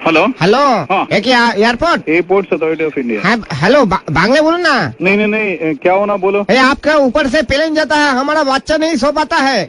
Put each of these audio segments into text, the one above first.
Hello hello हाँ। ये क्या airport? Airport authority of India. हाँ, हेलो बांग्ला बोलो ना। नहीं नहीं नहीं, क्या होना बोलो। ये आपका ऊपर से प्लेन जाता है, हमारा बच्चा नहीं सो पाता है।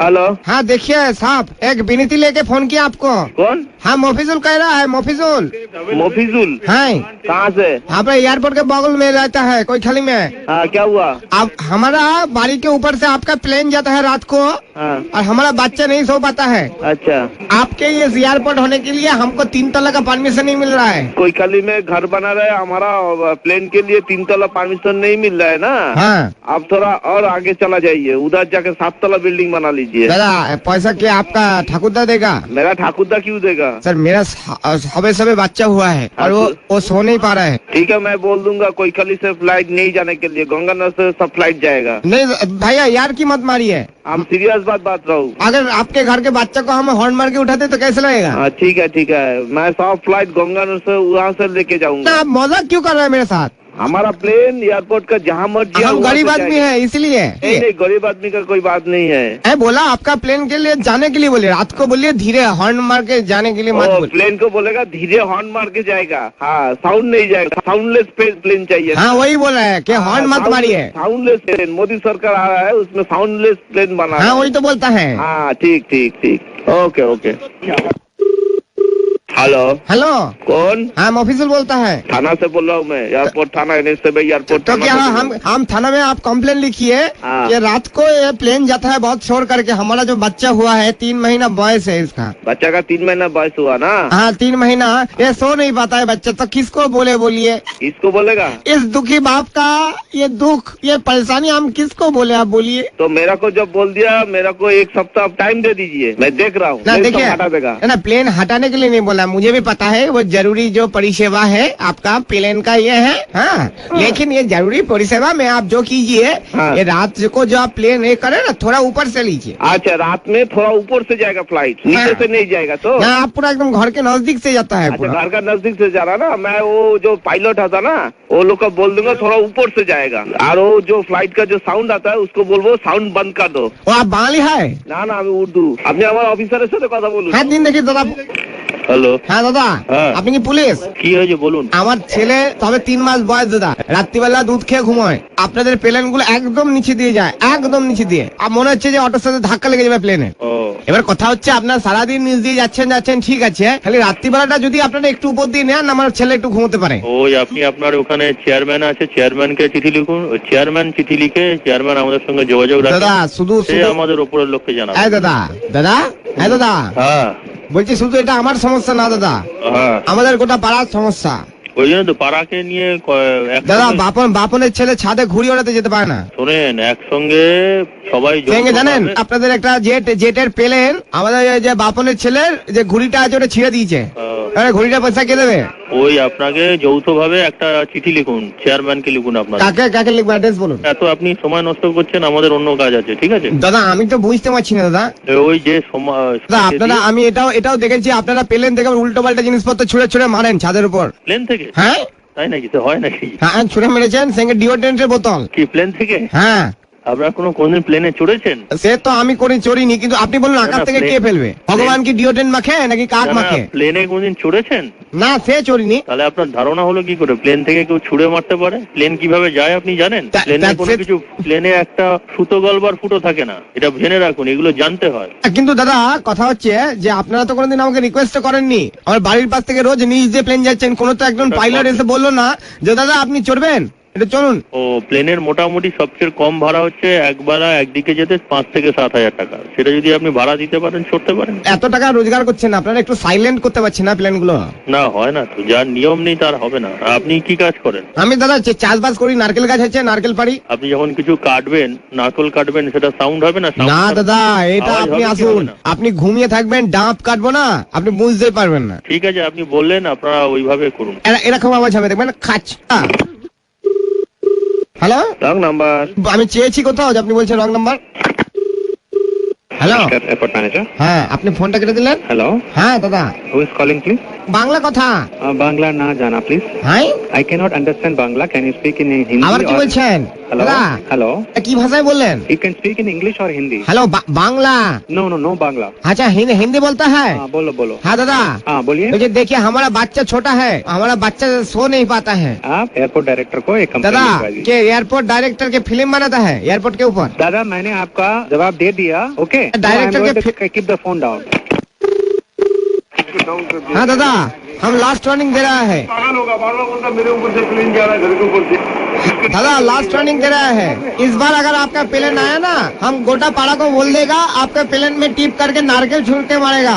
हेलो हाँ देखिए साहब, एक विनती लेके फोन किया आपको। कौन? हाँ मोफिजुल कह रहा है, मोफिजुल। मोफिजुल? हाँ कहाँ से? आप एयरपोर्ट के बगल में रहता है कोई खाली में। हाँ क्या हुआ? अब हमारा बाड़ी के ऊपर से आपका प्लेन जाता है रात को हाँ और हमारा बच्चा नहीं सो पाता है। अच्छा, आपके ये एयरपोर्ट होने के लिए हमको 3 तला का परमिशन नहीं मिल रहा है। कोई कली में घर बना रहे, हमारा प्लेन के लिए 3 तला परमिशन नहीं मिल रहा है ना। हाँ आप थोड़ा और आगे चला जाइए, उधर जाके 7 तला बिल्डिंग बना लीजिए। दादा पैसा क्या आपका ठाकुरदा देगा? मेरा ठाकुरदा क्यों देगा? सर मेरा सबे बच्चा हुआ है और वो सो नहीं पा रहा है। ठीक है, मैं बोल दूंगा कोई कली से फ्लाइट नहीं जाने के लिए, गंगानगर से सब फ्लाइट जाएगा। नहीं भैया यार की मत मारिए, हम सीरियस बात रहा हूँ। अगर आपके घर के बच्चा को हम हॉर्न मार के उठाते तो कैसे लगेगा? हाँ ठीक है, मैं सब फ्लाइट गंगानगर से वहाँ से लेके जाऊंगा। आप मजाक क्यों कर रहे हैं मेरे साथ? हमारा प्लेन एयरपोर्ट का जहाँ मर्जी हम गरीब आदमी है इसलिए। नहीं, गरीब आदमी का कोई बात नहीं है। मैं बोला आपका प्लेन के लिए जाने के लिए बोलिए, रात को बोलिए धीरे हॉर्न मार के जाने के लिए मत बोलिए। प्लेन को बोलेगा धीरे हॉर्न मार के जाएगा। हाँ साउंड नहीं जाएगा, साउंडलेस प्लेन चाहिए। हाँ वही बोला है कि हॉर्न मत मारिए। साउंडलेस प्लेन मोदी सरकार आ रहा है, उसमें साउंडलेस प्लेन बना। हाँ वही तो बोलता है। हाँ ठीक ओके। हेलो हेलो कौन? हाँ ऑफिसर बोलता है। थाना से बोल रहा हूँ मैं, एयरपोर्ट थाना NH एयरपोर्ट। तो क्या हम थाना में आप कंप्लेन लिखिए हाँ। कि रात को ये प्लेन जाता है बहुत शोर करके, हमारा जो बच्चा हुआ है 3 महीना बॉयस है इसका। बच्चा का 3 महीना बॉयस हुआ ना? हाँ 3 महीना, ये सो नहीं पाता है बच्चा, तो किसको बोलिए? किसको बोलेगा? इस दुखी बाप का ये दुख, ये परेशानी हम किसको बोले, आप बोलिए। तो मेरा को जब बोल दिया, मेरा को 1 सप्ताह टाइम दे दीजिए, मैं देख रहा हूँ। ना देखिए, हटा देगा ना प्लेन हटाने के लिए नहीं बोला, मुझे भी पता है वो जरूरी जो परिसेवा है आपका प्लेन का ये है। हाँ लेकिन ये जरूरी परिसेवा में आप जो कीजिए, हाँ। ये रात को जो आप प्लेन ये करे ना, थोड़ा ऊपर से लीजिए। अच्छा, रात में थोड़ा ऊपर से जाएगा फ्लाइट, नीचे हाँ। से नहीं जाएगा। तो यहाँ आप पूरा एकदम घर के नजदीक से जाता है। अच्छा, पूरा घर का नजदीक से जा रहा ना। मैं वो जो पायलट आता ना, वो लोग को बोल दूंगा थोड़ा ऊपर से जाएगा, और वो जो फ्लाइट का जो साउंड आता है उसको बोलबो साउंड बंद कर दो। वो आप बांग्ली है ना আমি উর্দু। আপনি আমার অফিসারের সাথে কথা বলুন। হ্যাঁ দিন দেখি দাদা। হ্যালো হ্যাঁ দাদা, হ্যাঁ। আপনি কি পুলিশ? কি হয়েছে বলুন। আমার ছেলে তবে 3 মাস বয়স দাদা, রাত্রিবেলা দুধ খেয়ে ঘুমায়, আপনাদের প্লেন গুলো একদম নিচে দিয়ে যায়, একদম নিচে দিয়ে। আর মনে হচ্ছে যে অটোর সাথে ধাক্কা লেগে যাবে প্লেনে। ও এবার কথা হচ্ছে আপনার সারাদিন নিচ দিয়ে যাচ্ছেন ঠিক আছে, খালি রাত্রিবেলাটা যদি আপনারা একটু উপর দিয়ে নেন, আমার ছেলে একটু ঘুমোতে পারে। ওই আপনি আপনার ওখানে চেয়ারম্যান আছে, চেয়ারম্যানকে চিঠি লিখুন, চেয়ারম্যান চিঠি লিখে চেয়ারম্যান আমাদের সঙ্গে যোগাযোগ রাখে। দাদা শুধু সে আমাদের উপরের লোককে জানাবে। দাদা হ্যাঁ দাদা হ্যাঁ বলছি, শুধু এটা আমার সমস্যা না দাদা, হ্যাঁ, আমাদের গোটা পাড়ার সমস্যা। ওই জন্য তো পাড়াকে নিয়ে দাদা বাপনের ছেলে ছাদে ঘুড়ি ওড়াতে যেতে পারে না। শোনেন, একসঙ্গে সবাই জানেন আপনাদের একটা জেটের প্লেন, আমাদের যে বাপনের ছেলের যে ঘুড়িটা আছে ওটা ছিঁড়ে দিয়েছে, ঘুড়িটা পয়সা কে দেবে? ওই আপনাকে যৌথ ভাবে একটা চিঠি লিখুন, চেয়ারম্যানকে লিখুন। আপনার কাকে লিখবো, অ্যাড্রেস বলুন। এত আপনি সময় নষ্ট করছেন, আমাদের অন্য কাজ আছে, ঠিক আছে দাদা আমি তো বুঝতে পারছি না দাদা। ওই যে সময় দাদা আপনারা, আমি এটাও দেখেছি আপনারা প্লেন থেকে উল্টো পাল্টা জিনিসপত্র ছুড়ে মারেন ছাদের উপর। প্লেন থেকে? হ্যাঁ তাই নাকি? তো হয় নাকি? হ্যাঁ ছুড়ে মেরেছেন, সঙ্গে ডিওড্রেন্টের বোতল। কি প্লেন থেকে? হ্যাঁ। আপনারা কোনদিন প্লেনে চড়েছেন? সে তো আমি চড়িনি, কিন্তু আপনি বলুন আকাশ থেকে কে ফেলবে? ভগবান কি ডিওড্রেন্ট মাখে নাকি কাক মাখে? প্লেনে কোনদিন চড়েছেন? না সে চড়িনি। তাহলে আপনার ধারণা হলো কি করে প্লেন থেকে কেউ ছুড়ে মারতে পারে? প্লেন কিভাবে যায় আপনি জানেন? প্লেনে কোনো কিছু, প্লেনে একটা সুতো গলবার ফুটো থাকে না, এটা জেনে রাখুন, এগুলো জানতে হয়। কিন্তু দাদা কথা হচ্ছে যে আপনারা তো কোনোদিন আমাকে রিকোয়েস্ট করেননি, আমার বাড়ির পাশ থেকে রোজ নিচ দিয়ে প্লেন যাচ্ছেন, কোনো তো একজন পাইলট এসে বললো না যে দাদা আপনি চড়বেন, এটা চলুন। ও প্লেনের মোটামুটি সবচেয়ে কম ভাড়া হচ্ছে একবেলা একদিকে যেতে 5 থেকে 7 হাজার টাকা। সেটা যদি আপনি ভাড়া দিতে পারেন চড়তে পারেন। এত টাকা রোজগার করছেন আপনারা, একটু সাইলেন্ট করতে পারছেন না প্লেন গুলো? না হয় না তো, যার নিয়ম নেই তার হবে না। আপনি কি কাজ করেন? আমি দাদা চাষবাস করি, নারকেল গাছ আছে, নারকেল পাড়ি। আপনি যখন কিছু কাটবেন, নারকেল কাটবেন, সেটা সাউন্ড হবে না? না দাদা এটা আপনি আসুন, আপনি ঘুমিয়ে থাকবেন, ডাব কাটবো না, আপনি বুঝতেই পারবেন না। ঠিক আছে, আপনি বললেন, আপনারা ওইভাবে করুন। এরকম আওয়াজ হবে দেখবেন, খাচ। Hello, wrong number. আমি চেয়েছি কোথাও যে আপনি বলছেন wrong number. Hello airport manager. হ্যাঁ, আপনি ফোনটা কেটে দিলেন। হ্যালো, হ্যাঁ দাদা, who is calling please? Bangla কথা বাংলা না জানা প্লিজ। হ্যাঁ I cannot understand Bangla. Can you speak in Hindi? আবার কি or- বলছেন Hello? দাদা Hello? কি ভাষায় বললেন You can speak in English or Hindi? Hello Bangla No, no, no Bangla. अच्छा हिंदी बोलता है हाँ बोलो बोलो। हाँ दादा हाँ बोलिए। मुझे देखिए हमारा बच्चा छोटा है हमारा बच्चा सो नहीं पाता है आप एयरपोर्ट डायरेक्टर को एक कंप्लेंट दादा लिखवा दीजिए। के एयरपोर्ट डायरेक्टर के फिल्म बनाता है एयरपोर्ट के ऊपर दादा मैंने आपका जवाब दे दिया। ओके डायरेक्टर के कीप द फोन डाउन। हाँ दादा हम लास्ट वार्निंग दे रहा है पागल होगा बार बार बोलता मेरे ऊपर से प्लेन जा रहा है घर के ऊपर से। दादा लास्ट वार्निंग दे रहा है इस बार अगर आपका प्लेन आया ना हम गोटा पाड़ा को बोल देगा आपके प्लेन में टिप करके नारकेल छूट के मारेगा